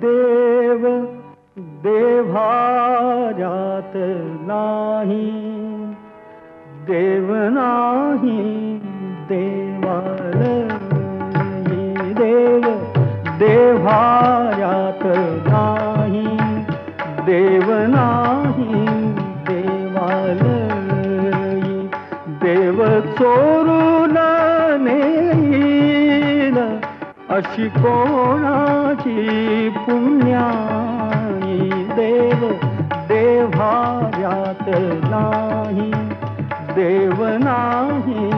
देव देव्हाऱ्यात नाही, देव नाही देवालयी, देव देव्हाऱ्यात नाही, देव नाही देवालयी, देव चोरून नेईल अशी कोणाची पुण्याई, देव देव्हाऱ्यात नाही, देव नाही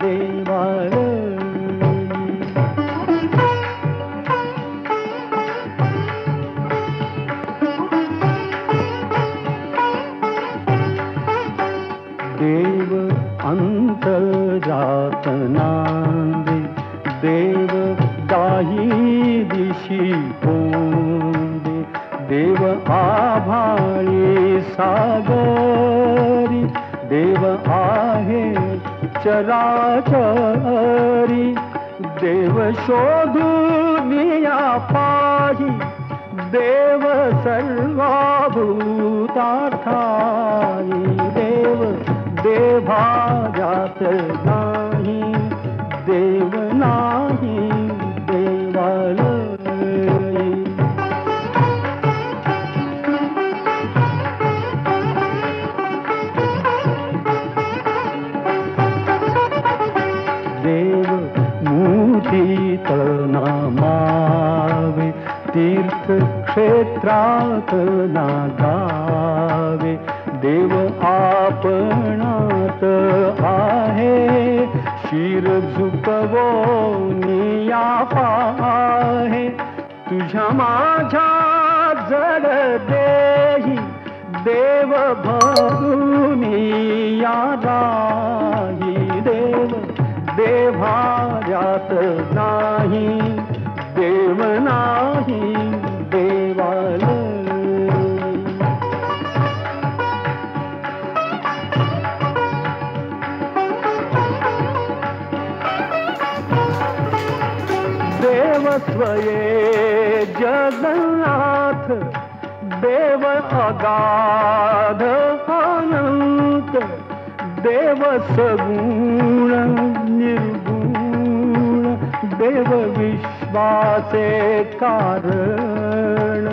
देवालयी. देव अंतरात नांदे, देव दाही दिशी पोंदे, देव आभाळी सागरी, देव आहे चराचरी, देव शोधुनिया पाही, देव सर्वभूतार्थाई, देव देव्हाऱ्यात नाही, देव नाही देवालयी. देव मूर्तीत नामावे, तीर्थक्षेत्रात नागावे, देव आपणात आहे, शिर झुकवोनिया पाहे, तुझ्या माझ्या जड देही, देव भरुनिया राही, देव देव्हाऱ्यात नाही, देव नाही देवालयी. देव स्वये जगन्नाथ, देव अगाध अनंत, देव सगुण निर्गुण, देव विश्वाचे कारण,